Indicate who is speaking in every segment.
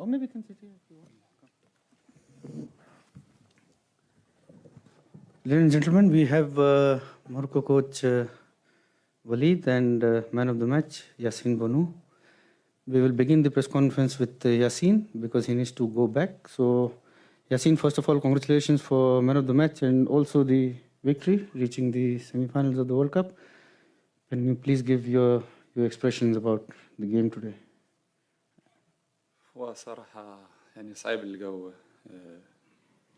Speaker 1: Or maybe you can sit here if you want. Ladies and gentlemen, we have Morocco coach Walid, and man of the match, Yassine Bonu. We will begin the press conference with Yassine because he needs to go back. So, Yassine, first of all, congratulations for man of the match and also the victory, reaching the semi-finals of the World Cup. Can you please give your expressions about the game today?
Speaker 2: هو صراحة يعني صعيب نلقاو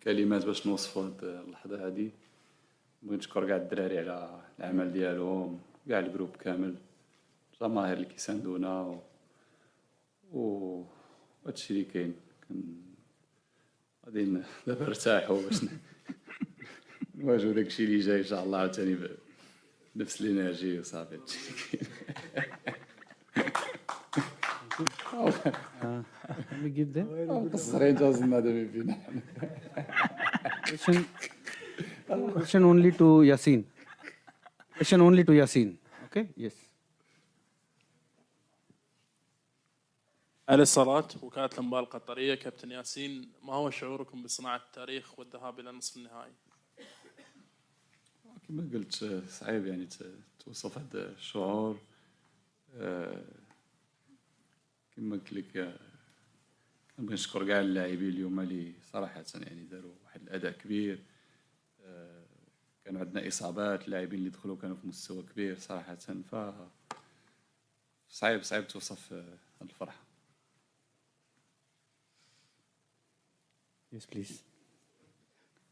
Speaker 2: كلمات باش نوصفوا هاد اللحظة هادي. بغيت نشكر كاع الدراري على العمل ديالهم، كاع الجروب كامل، الجماهير اللي كيساندونا و هادشي اللي كاين. غادي دابا نرتاحوا باش نواجهو داكشي اللي جاي ان شاء الله عاوتاني بنفس الانرجي وصافي هادشي اللي كاين.
Speaker 1: Can we give them?
Speaker 2: مقصرين توصلنا دابا فينا.
Speaker 1: Question only to Yassine. Question only to Yassine. Okay? Yes.
Speaker 3: على الصلاة وكالة الأنباء القطرية. كابتن ياسين، ما هو شعوركم بصناعة التاريخ والذهاب إلى نصف النهائي؟
Speaker 2: كما قلت صعيب يعني توصف هذا الشعور. كما قلت لك كنبغي نشكر كاع اللاعبين اليوم اللي صراحة يعني داروا واحد الأداء كبير. كانوا عندنا إصابات، اللاعبين اللي دخلوا كانوا في مستوى كبير صراحة، ف صعيب توصف هاد الفرحة.
Speaker 1: Yes, please.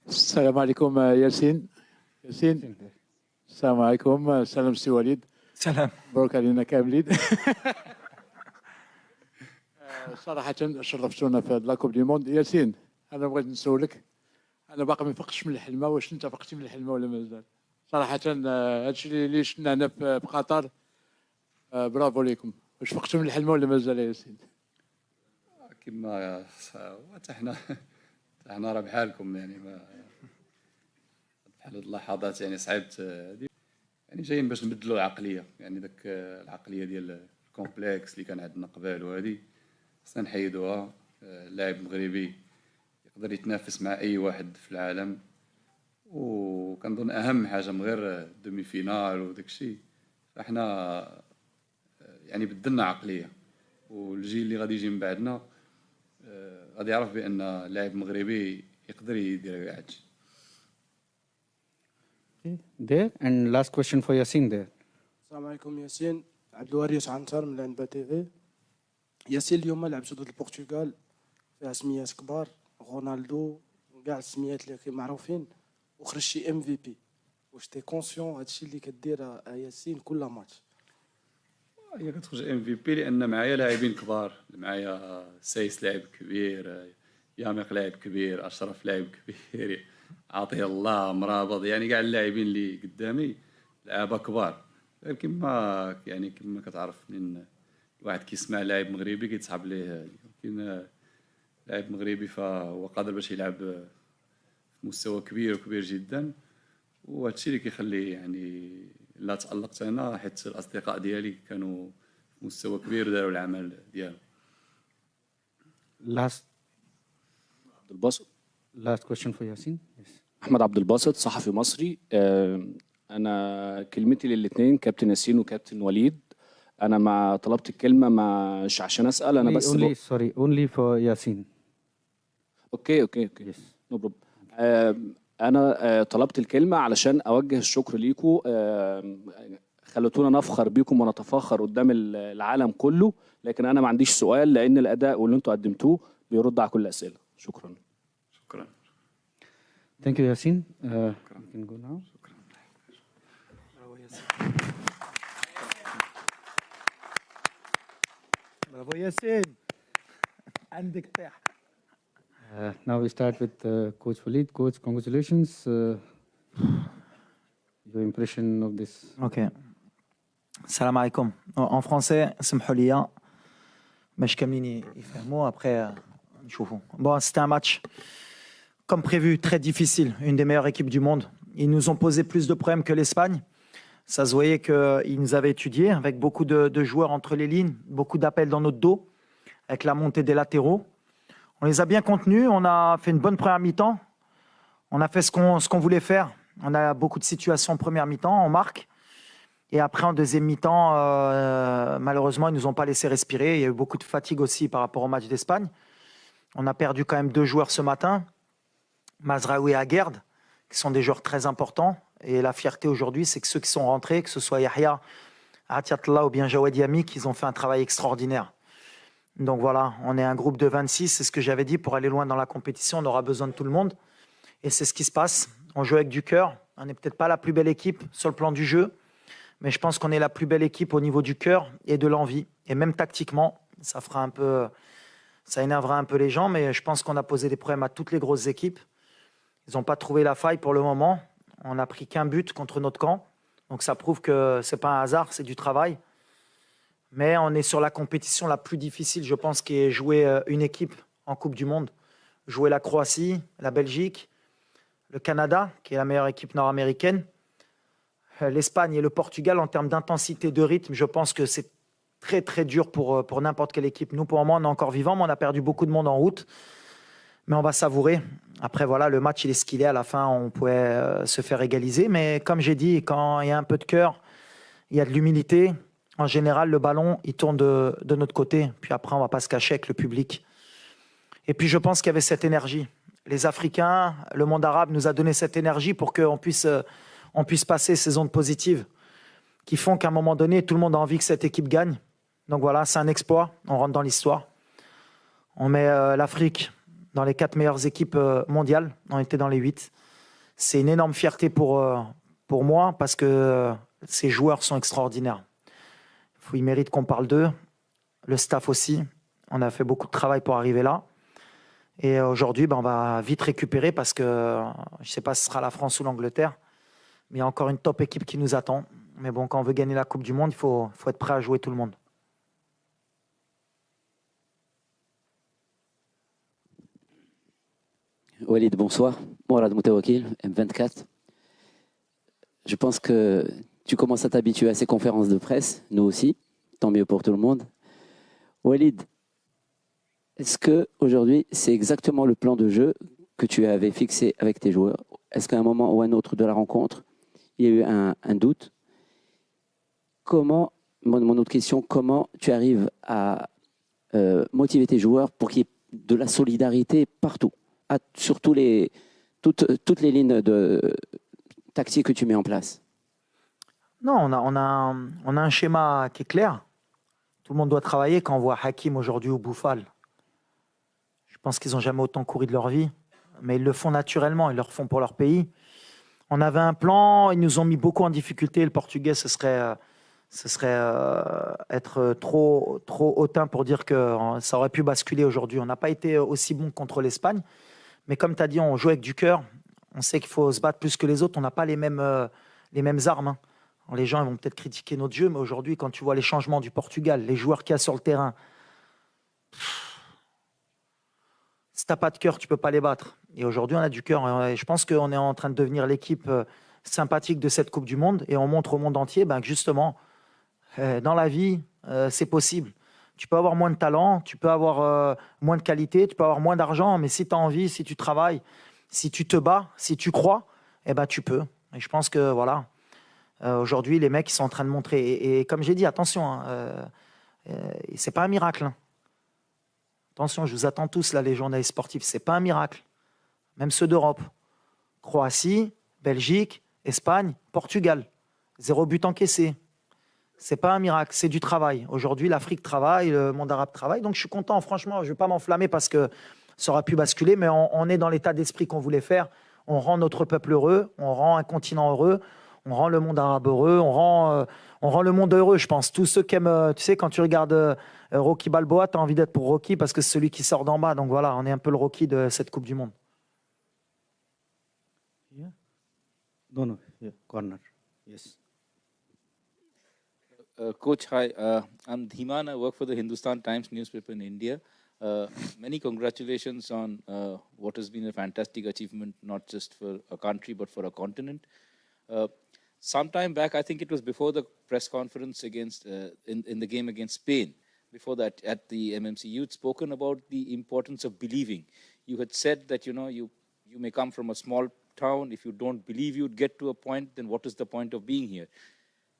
Speaker 4: السلام عليكم ياسين. السلام عليكم. سلام سي وليد.
Speaker 5: سلام.
Speaker 4: مبروك علينا كاملين. صراحة شرفتونا في هاد لاكوب دي موند. ياسين، أنا بغيت نسولك، أنا باقي ما فقتش من الحلمة، واش أنت فقتي من الحلمة ولا مازال؟ صراحة هادشي اللي شفنا هنا في قطر، برافو ليكم. واش فقتوا من الحلمة ولا مازال يا ياسين؟
Speaker 2: كما حنا راه بحالكم يعني بحال هاد اللحظات يعني صعيبت يعني جايين باش نبدلوا العقليه، يعني داك العقليه ديال الكومبلكس اللي كان عندنا قبل وهذه خصنا نحيدوها. اللاعب المغربي يقدر يتنافس مع اي واحد في العالم، وكنظن اهم حاجه من غير دومي فينال وداك الشيء، فاحنا يعني بدلنا عقليه، والجيل اللي غادي يجي من بعدنا غادي يعرف بان اللاعب مغربي يقدر يدير كاع هادشي.
Speaker 1: There, and last question for Yassine there.
Speaker 6: السلام عليكم ياسين. عبد الوارث عنتر من العنبة تي في. ياسين، اليوم لعبت ضد البرتغال فيها سميات كبار، رونالدو وكاع السميات اللي معروفين، وخرجتي MVP. واش تي كونسيون هادشي اللي كدير ياسين كل ماتش؟
Speaker 2: هي كتخرج MVP لان معايا لاعبين كبار، معايا سايس لاعب كبير، ياميق لاعب كبير، اشرف لاعب كبير، عطيه الله مرابط، يعني كاع اللاعبين اللي قدامي لعابه كبار. كما يعني كما كتعرف من الواحد كيسمع لاعب مغربي كيتصعب ليه، كاين لاعب مغربي فهو قادر باش يلعب في مستوى كبير وكبير جدا، وهادشي اللي كيخلي يعني لا تألقت انا حيت الاصدقاء ديالي كانوا في مستوى كبير وداروا العمل ديالهم.
Speaker 1: Last
Speaker 5: عبد الباسط.
Speaker 1: question for Yassine. Yes.
Speaker 5: احمد عبد الباسط، صحفي مصري. انا كلمتي للاثنين، كابتن ياسين وكابتن وليد. انا ما طلبت الكلمه مش عشان اسال، انا بس
Speaker 1: only for Yassine.
Speaker 5: اوكي
Speaker 1: Yes.
Speaker 5: نو بروبلم. انا طلبت الكلمه علشان اوجه الشكر ليكم. خلتونا نفخر بيكم ونتفاخر قدام العالم كله، لكن انا ما عنديش سؤال لان الاداء واللي انتوا قدمتوه بيرد على كل الاسئله. شكرا.
Speaker 1: Thank you, Yassine. You can go now.
Speaker 7: برافو ياسين، عندك طيح.
Speaker 1: Now we start with Coach Walid. Coach, congratulations. Your impression of this.
Speaker 7: Ok. Salam alaikum. En français, سمحوا لي باش كاملين يفهموا après نشوفوا. Bon, c'était un match comme prévu très difficile, une des meilleures équipes du monde. Ils nous ont posé plus de problèmes que l'Espagne. Ça se voyait qu'ils nous avaient étudiés avec beaucoup de joueurs entre les lignes, beaucoup d'appels dans notre dos, avec la montée des latéraux. On les a bien contenus, on a fait une bonne première mi-temps. On a fait ce qu'on voulait faire. On a beaucoup de situations en première mi-temps, on marque. Et après, en deuxième mi-temps, malheureusement, ils ne nous ont pas laissé respirer. Il y a eu beaucoup de fatigue aussi par rapport au match d'Espagne. On a perdu quand même 2 joueurs ce matin, Mazraoui et Aguerd, qui sont des joueurs très importants. Et la fierté aujourd'hui, c'est que ceux qui sont rentrés, que ce soit Yahya, Atiatla ou bien Jawed Yami, qu'ils ont fait un travail extraordinaire. Donc voilà, on est un groupe de 26, c'est ce que j'avais dit, pour aller loin dans la compétition, on aura besoin de tout le monde. Et c'est ce qui se passe. On joue avec du cœur. On n'est peut-être pas la plus belle équipe sur le plan du jeu, mais je pense qu'on est la plus belle équipe au niveau du cœur et de l'envie. Et même tactiquement, ça énervera un peu les gens, mais je pense qu'on a posé des problèmes à toutes les grosses équipes. Ils n'ont pas trouvé la faille pour le moment. On n'a pris qu'un but contre notre camp. Donc ça prouve que ce n'est pas un hasard, c'est du travail. Mais on est sur la compétition la plus difficile, je pense, qui est jouer une équipe en Coupe du Monde. Jouer la Croatie, la Belgique, le Canada, qui est la meilleure équipe nord-américaine, l'Espagne et le Portugal. En termes d'intensité de rythme, je pense que c'est très très dur pour n'importe quelle équipe. Nous, pour le moment, on est encore vivants, mais on a perdu beaucoup de monde en route. Mais on va savourer. Après, voilà, le match, il est ce qu'il est. À la fin, on pouvait se faire égaliser. Mais comme j'ai dit, quand il y a un peu de cœur, il y a de l'humilité. En général, le ballon, il tourne de notre côté. Puis après, on ne va pas se cacher avec le public. Et puis, je pense qu'il y avait cette énergie. Les Africains, le monde arabe nous a donné cette énergie pour qu'on puisse passer ces ondes positives qui font qu'à un moment donné, tout le monde a envie que cette équipe gagne. Donc voilà, c'est un exploit. On rentre dans l'histoire. On met l'Afrique dans les 4 meilleures équipes mondiales. On était dans les 8. C'est une énorme fierté pour moi parce que ces joueurs sont extraordinaires. Il mérite qu'on parle d'eux. Le staff aussi. On a fait beaucoup de travail pour arriver là. Et aujourd'hui, on va vite récupérer parce que je ne sais pas si ce sera la France ou l'Angleterre, mais il y a encore une top équipe qui nous attend. Mais bon, quand on veut gagner la Coupe du Monde, il faut être prêt à jouer tout le monde.
Speaker 8: Walid, bonsoir. Mourad Moutawakil, M24. Je pense que tu commences à t'habituer à ces conférences de presse, nous aussi. Tant mieux pour tout le monde. Walid, est-ce qu'aujourd'hui, c'est exactement le plan de jeu que tu avais fixé avec tes joueurs? Est-ce qu'à un moment ou un autre de la rencontre, il y a eu un doute? Mon autre question, comment tu arrives à motiver tes joueurs pour qu'il y ait de la solidarité partout, sur toutes les lignes tactiques que tu mets en place?
Speaker 7: Non, on a un schéma qui est clair. Tout le monde doit travailler. Quand on voit Hakim aujourd'hui ou Bouffal, je pense qu'ils n'ont jamais autant couru de leur vie, mais ils le font naturellement, ils le refont pour leur pays. On avait un plan, ils nous ont mis beaucoup en difficulté. Le Portugais, ce serait être trop hautain pour dire que ça aurait pu basculer aujourd'hui. On n'a pas été aussi bon contre l'Espagne, mais comme tu as dit, on joue avec du cœur. On sait qu'il faut se battre plus que les autres. On n'a pas les mêmes armes. Hein. Alors, les gens ils vont peut-être critiquer notre jeu, mais aujourd'hui, quand tu vois les changements du Portugal, les joueurs qu'il y a sur le terrain, si tu n'as pas de cœur, tu ne peux pas les battre. Et aujourd'hui, on a du cœur. Et je pense qu'on est en train de devenir l'équipe sympathique de cette Coupe du Monde. Et on montre au monde entier que justement, dans la vie, c'est possible. Tu peux avoir moins de talent, tu peux avoir moins de qualité, tu peux avoir moins d'argent, mais si tu as envie, si tu travailles, si tu te bats, si tu crois, tu peux. Et je pense que voilà, aujourd'hui, les mecs ils sont en train de montrer. Et comme j'ai dit, attention, c'est pas un miracle. Hein. Attention, je vous attends tous là, les journalistes sportifs. C'est pas un miracle. Même ceux d'Europe. Croatie, Belgique, Espagne, Portugal. 0 but encaissé. C'est pas un miracle, c'est du travail. Aujourd'hui, l'Afrique travaille, le monde arabe travaille. Donc, je suis content. Franchement, je ne vais pas m'enflammer parce que ça aurait pu basculer, mais on est dans l'état d'esprit qu'on voulait faire. On rend notre peuple heureux, on rend un continent heureux, on rend le monde arabe heureux, on rend le monde heureux, je pense. Tous ceux qui aiment, tu sais, quand tu regardes Rocky Balboa, tu as envie d'être pour Rocky parce que c'est celui qui sort d'en bas. Donc voilà, on est un peu le Rocky de cette Coupe du Monde.
Speaker 1: Yeah. No, yeah, corner. Yes.
Speaker 9: Coach, hi. I'm Dhiman. I work for the Hindustan Times newspaper in India. Many congratulations on what has been a fantastic achievement, not just for a country, but for a continent. Some time back, I think it was before the press conference against in the game against Spain, before that at the MMC, you'd spoken about the importance of believing. You had said that, you may come from a small town. If you don't believe you'd get to a point, then what is the point of being here?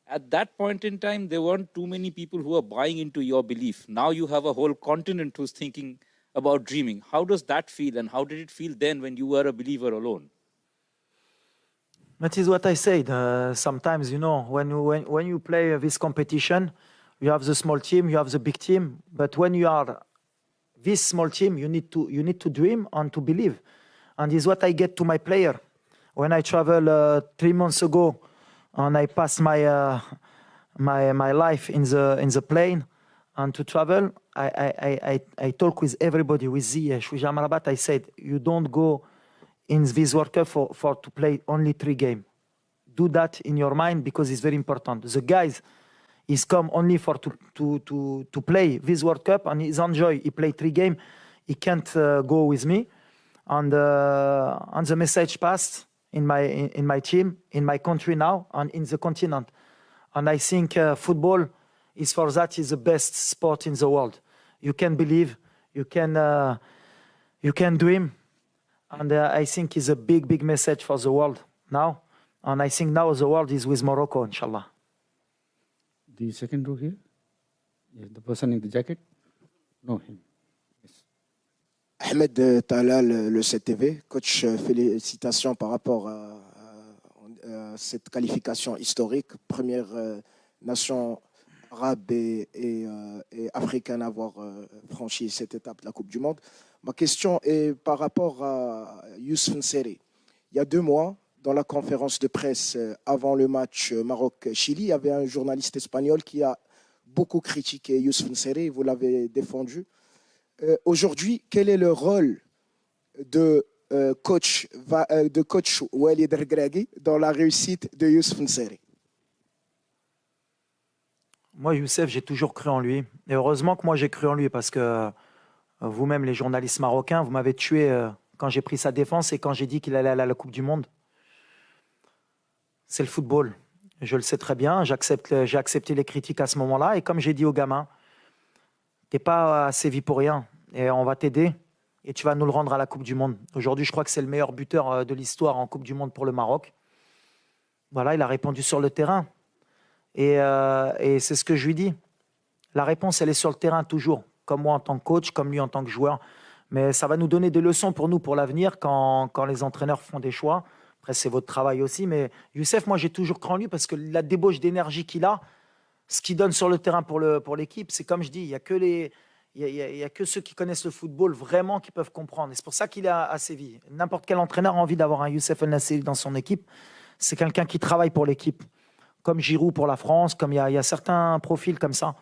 Speaker 9: At that point in time, there weren't too many people who were buying into your belief. Now you have a whole continent who's thinking about dreaming. How does that feel, and how did it feel then when you were a believer alone?
Speaker 7: That is what I said. Sometimes, you know, when you play this competition, you have the small team, you have the big team. But when you are this small team, you need to dream and to believe. And this is what I get to my player. When I traveled 3 months ago, and I passed my life in the plane, and to travel, I talk with everybody, with Ziyech, with Amrabat. I said, you don't go in this World Cup for to play only 3 games. Do that in your mind because it's very important. The guys is come only for to play this World Cup and he's enjoy. He play 3 games. He can't go with me. And the message passed in my team, in my country now, and in the continent. And I think football is for that is the best sport in the world. You can believe, you can dream, and I think it's a big message for the world now. And I think now the world is with Morocco, inshallah.
Speaker 1: The second row here, yes, the person in the jacket. No, him.
Speaker 10: Ahmed Talal, le CTV. Coach, félicitations par rapport à cette qualification historique. Première nation arabe et africaine à avoir franchi cette étape de la Coupe du Monde. Ma question est par rapport à Youssouf N'Sery. Il y a 2 mois, dans la conférence de presse avant le match Maroc-Chili, il y avait un journaliste espagnol qui a beaucoup critiqué Youssouf N'Sery. Vous l'avez défendu. Aujourd'hui, quel est le rôle de coach Walid Regragui dans la réussite de Youssouf N'Sery?
Speaker 7: Moi, Youssef, j'ai toujours cru en lui. Et heureusement que moi, j'ai cru en lui parce que vous-même, les journalistes marocains, vous m'avez tué quand j'ai pris sa défense et quand j'ai dit qu'il allait aller à la Coupe du Monde. C'est le football. Je le sais très bien. J'ai accepté les critiques à ce moment-là. Et comme j'ai dit aux gamins, t'es pas à Séville pour rien. Et on va t'aider et tu vas nous le rendre à la Coupe du Monde. Aujourd'hui, je crois que c'est le meilleur buteur de l'histoire en Coupe du Monde pour le Maroc. Voilà, il a répondu sur le terrain. Et c'est ce que je lui dis. La réponse, elle est sur le terrain toujours. Comme moi en tant que coach, comme lui en tant que joueur. Mais ça va nous donner des leçons pour nous, pour l'avenir, quand les entraîneurs font des choix. Après, c'est votre travail aussi. Mais Youssef, moi, j'ai toujours cru en lui parce que la débauche d'énergie qu'il a, ce qu'il donne sur le terrain pour l'équipe, c'est comme je dis, il n'y a que ceux qui connaissent le football vraiment qui peuvent comprendre. Et c'est pour ça qu'il est à Séville. N'importe quel entraîneur a envie d'avoir un Youssef El Nasseri dans son équipe. C'est quelqu'un qui travaille pour l'équipe. Comme Giroud pour la France, comme il y a certains profils comme ça.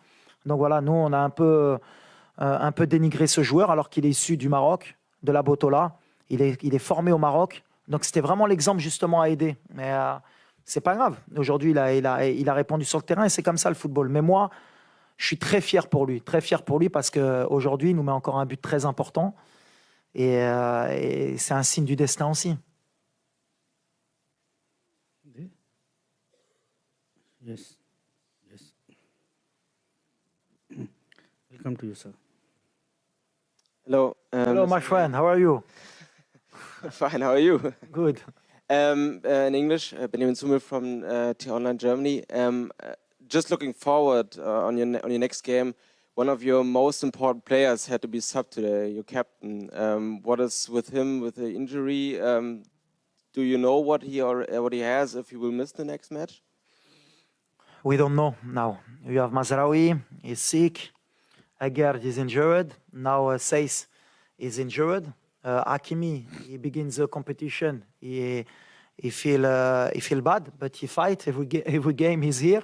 Speaker 7: Donc voilà, nous, on a un peu dénigré ce joueur alors qu'il est issu du Maroc, de la Botola. Il est formé au Maroc. Donc c'était vraiment l'exemple justement à aider. Mais c'est pas grave. Aujourd'hui, il a répondu sur le terrain et c'est comme ça le football. Mais moi, je suis très fier pour lui parce qu'aujourd'hui, il nous met encore un but très important. Et c'est un signe du destin aussi.
Speaker 1: Yes. Welcome to you, sir.
Speaker 11: Hello.
Speaker 7: Hello, my friend. How are you?
Speaker 11: Fine. How are you?
Speaker 7: Good.
Speaker 11: In English, Benjamin Sumel from T-Online Germany. Just looking forward on your next game, one of your most important players had to be subbed today, your captain. What is with him with the injury? Do you know what he has, if he will miss the next match?
Speaker 7: We don't know now. You have Mazraoui, he's sick. Aguerd is injured. Now Seyss is injured. Hakimi, he begins the competition. He feel bad, but he fight every game he's here.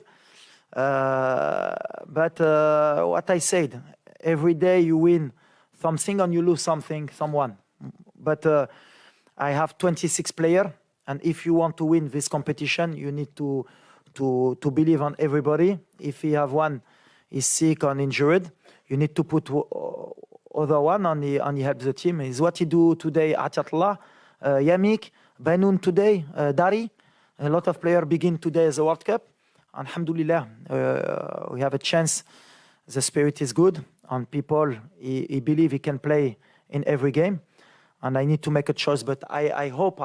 Speaker 7: But what I said, every day you win something and you lose someone. But I have 26 players, and if you want to win this competition, you need to believe on everybody. If you have one is sick or injured, you need to put other one and he helps the team. Is what he do today at Atla, Yamik, Benoun today, Dari. A lot of players begin today as a World Cup. Alhamdulillah, we have a chance. The spirit is good, and people he believe he can play in every game. And I need to make a choice, but I hope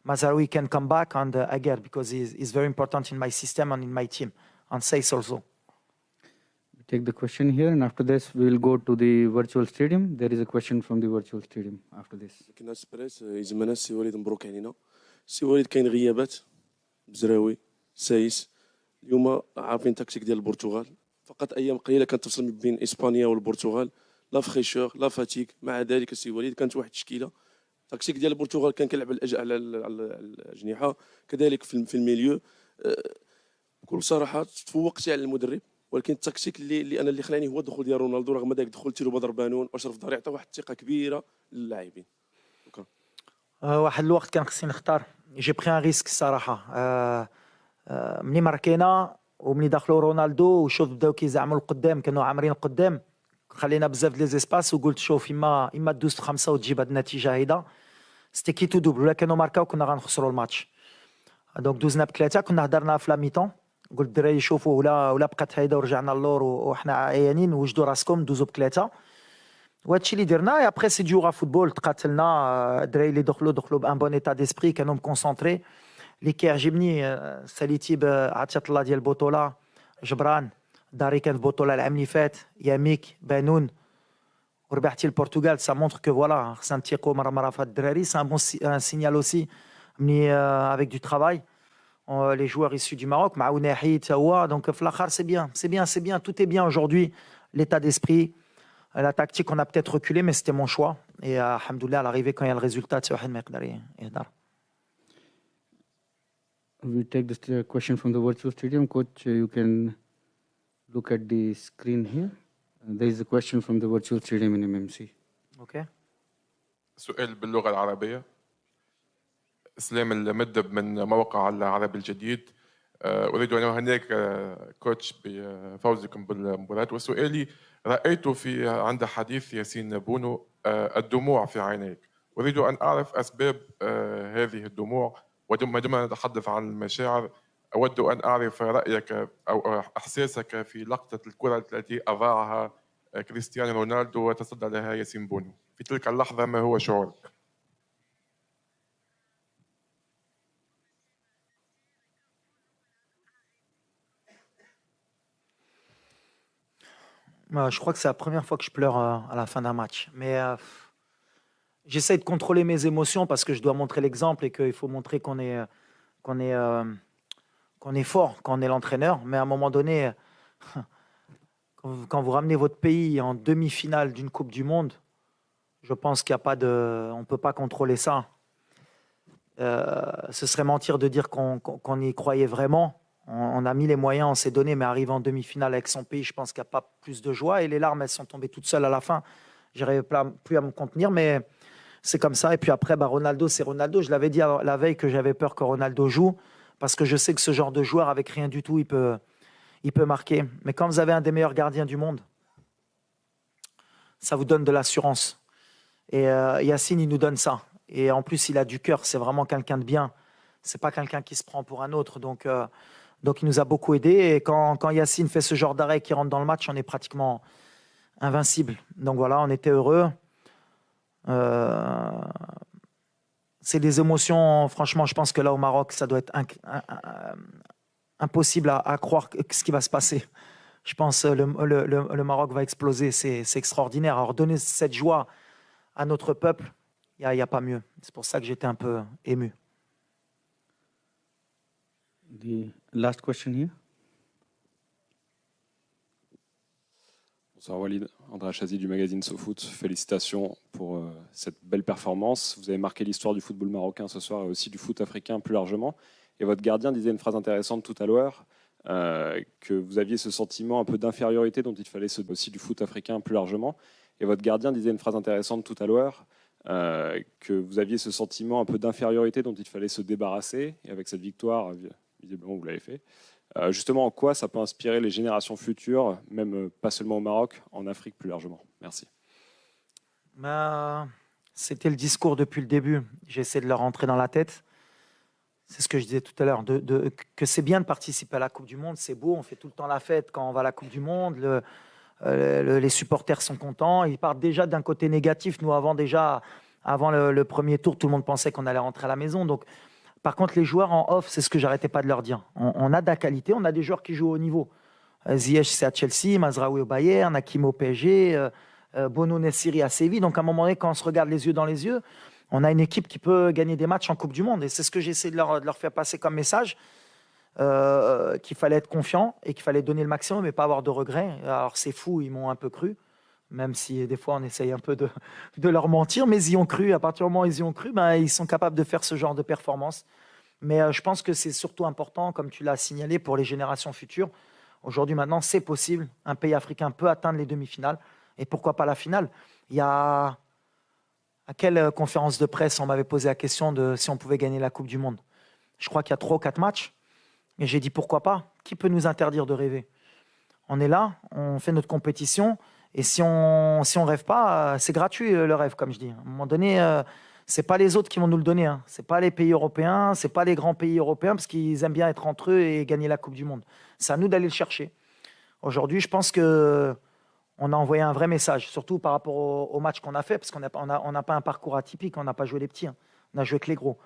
Speaker 7: Mazraoui can come back and Aguerd, because he's very important in my system and in my team, and Saiss also.
Speaker 1: We take the question here, and after this, we will go to the virtual stadium. There is a question from the virtual stadium after this.
Speaker 12: كنا سبريس يزمنا السي وليد مبروك علينا. السي وليد كاين غيابات مزراوي سايس اليوم عارفين تكتيك ديال البرتغال فقط ايام قليله كانت تفصل بين اسبانيا والبرتغال لا فخيشور لا فاتيك مع ذلك السي وليد كانت واحد التشكيله تكتيك ديال البرتغال كان كيلعب على الاجنحه كذلك في الميليو بكل صراحه تفوقتي على المدرب ولكن التكتيك اللي خلاني هو الدخول ديال رونالدو رغم ذلك دخول تيرو بدر بانون واشرف داري عطى واحد الثقه كبيره للاعبين. شكرا.
Speaker 7: واحد الوقت كان خصني نختار جي بري ان ريسك الصراحه ملي ماركينا وملي دخلوا رونالدو وشوف بداو كيزعموا القدام كانوا عامرين القدام خلينا بزاف ديال ليزيسباس وقلت شوف اما تدوز في 5 وتجيب هاد النتيجه هيدا سيتي كي تو دوبل ولا كانوا ماركاو كنا غنخسروا الماتش دونك دوزنا بثلاثه كنا هضرنا في لا ميتون قلت الدراري شوفوا ولا بقات هيدا ورجعنا اللور وحنا عيانين وجدوا راسكم دوزوا بثلاثه وهادشي اللي درنا ابخي سي ديورا فوتبول تقاتلنا الدراري اللي دخلوا بان بون ايتا ديسبري كانوا مكونسونطري اللي كيعجبني ساليتي عطات الله ديال البطوله جبران داري كان في البطوله العام اللي فات ياميك بانون وربحتي البرتغال سا مونتر كو فوالا خصنا نتيقوا مره في هاد الدراري سي ان بون سينيال اوسي ملي افيك دو ترافاي les joueurs issus du Maroc مع وناحي تا هو دونك في الاخر c'est bien tout est bien aujourd'hui l'état d'esprit la tactique on a peut-être reculé mais c'était mon choix et alhamdoulilah à l'arrivée quand il y a le résultat c'est واحد ما يقدر يهدر.
Speaker 1: We take this question from the virtual stadium. Coach, you can look at the screen here. There is a question from the virtual stadium in MMC.
Speaker 7: Okay.
Speaker 13: سؤال باللغة العربية. إسلام المدب من موقع العرب الجديد. أريد أن أهنئك كوتش بفوزكم بالمباراة وسؤالي رأيت عند حديث ياسين بونو الدموع في عينيك. أريد أن أعرف أسباب هذه الدموع وعندما نتحدث عن المشاعر أود أن أعرف رأيك أو إحساسك في لقطة الكرة التي أضاعها كريستيانو رونالدو وتصدى لها ياسين بونو في تلك اللحظة ما هو شعورك؟
Speaker 7: Je crois que c'est la première fois que je pleure à la fin d'un match. Mais j'essaie de contrôler mes émotions parce que je dois montrer l'exemple et qu'il faut montrer qu'on est fort quand on est l'entraîneur. Mais à un moment donné, quand vous ramenez votre pays en demi-finale d'une Coupe du Monde, je pense qu'il n'y a pas de... On ne peut pas contrôler ça. Ce serait mentir de dire qu'on y croyait vraiment. On a mis les moyens, on s'est donné, mais arriver en demi-finale avec son pays, je pense qu'il n'y a pas plus de joie. Et les larmes, elles sont tombées toutes seules à la fin. Je n'arrivais plus à me contenir, mais c'est comme ça. Et puis après, Ronaldo, c'est Ronaldo. Je l'avais dit la veille que j'avais peur que Ronaldo joue, parce que je sais que ce genre de joueur, avec rien du tout, il peut marquer. Mais quand vous avez un des meilleurs gardiens du monde, ça vous donne de l'assurance. Et Yacine, il nous donne ça. Et en plus, il a du cœur. C'est vraiment quelqu'un de bien. C'est pas quelqu'un qui se prend pour un autre. Donc, il nous a beaucoup aidés. Et quand Yacine fait ce genre d'arrêt qui rentre dans le match, on est pratiquement invincible. Donc voilà, on était heureux. C'est des émotions, franchement, je pense que là au Maroc, ça doit être impossible à croire ce qui va se passer. Je pense que le Maroc va exploser, c'est extraordinaire. Alors donner cette joie à notre peuple, il n'y a pas mieux. C'est pour ça que j'étais un peu ému.
Speaker 1: The last question here.
Speaker 14: Bonsoir Walid, André Chazi du magazine SoFoot. Félicitations pour cette belle performance. Vous avez marqué l'histoire du football marocain ce soir et aussi du foot africain plus largement. Et votre gardien disait une phrase intéressante tout à l'heure, que vous aviez ce sentiment un peu d'infériorité dont il fallait aussi du foot africain plus largement. Et votre gardien disait une phrase intéressante tout à l'heure, que vous aviez ce sentiment un peu d'infériorité dont il fallait se débarrasser. Et avec cette victoire, visiblement vous l'avez fait. Justement, en quoi ça peut inspirer les générations futures, même pas seulement au Maroc, en Afrique plus largement? Merci.
Speaker 7: C'était le discours depuis le début. J'essaie de leur rentrer dans la tête. C'est ce que je disais tout à l'heure, que c'est bien de participer à la Coupe du Monde, c'est beau, on fait tout le temps la fête quand on va à la Coupe du Monde, les supporters sont contents, ils partent déjà d'un côté négatif. Nous, avant le premier tour, tout le monde pensait qu'on allait rentrer à la maison. Donc, Par contre, les joueurs en off, c'est ce que j'arrêtais pas de leur dire. On a de la qualité, on a des joueurs qui jouent au niveau. Ziyech, c'est à Chelsea, Mazraoui au Bayern, Hakim au PSG, Bono Nessiri à Séville. Donc, à un moment donné, quand on se regarde les yeux dans les yeux, on a une équipe qui peut gagner des matchs en Coupe du Monde. Et c'est ce que j'essaie de leur faire passer comme message, qu'il fallait être confiant et qu'il fallait donner le maximum et pas avoir de regrets. Alors, c'est fou, ils m'ont un peu cru, même si des fois, on essaye un peu de leur mentir, mais ils y ont cru. À partir du moment où ils y ont cru, ben, ils sont capables de faire ce genre de performance. Mais je pense que c'est surtout important, comme tu l'as signalé, pour les générations futures. Aujourd'hui, maintenant, c'est possible. Un pays africain peut atteindre les demi-finales. Et pourquoi pas la finale? Il y a... À quelle conférence de presse on m'avait posé la question de si on pouvait gagner la Coupe du Monde? Je crois qu'il y a 3 ou 4 matchs. Et j'ai dit pourquoi pas? Qui peut nous interdire de rêver? On est là, on fait notre compétition. Et si on rêve pas, c'est gratuit le rêve, comme je dis. À un moment donné, c'est pas les autres qui vont nous le donner. Hein. C'est pas les pays européens, c'est pas les grands pays européens, parce qu'ils aiment bien être entre eux et gagner la Coupe du Monde. C'est à nous d'aller le chercher. Aujourd'hui, je pense que on a envoyé un vrai message, surtout par rapport au match qu'on a fait, parce qu'on n'a pas un parcours atypique, on n'a pas joué les petits, hein. On a joué que les gros.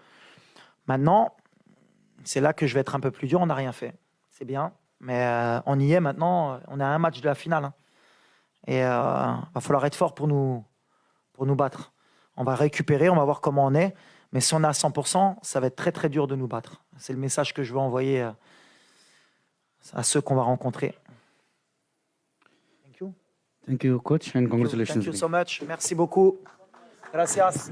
Speaker 7: Maintenant, c'est là que je vais être un peu plus dur, on n'a rien fait. C'est bien, mais on y est maintenant, on a un match de la finale. Hein. Et il va falloir être fort pour nous battre. On va récupérer, on va voir comment on est, mais si on est à 100%, ça va être très très dur de nous battre. C'est le message que je veux envoyer à ceux qu'on va rencontrer.
Speaker 1: Thank you, coach, and congratulations.
Speaker 7: Thank you so much. Merci beaucoup. Gracias.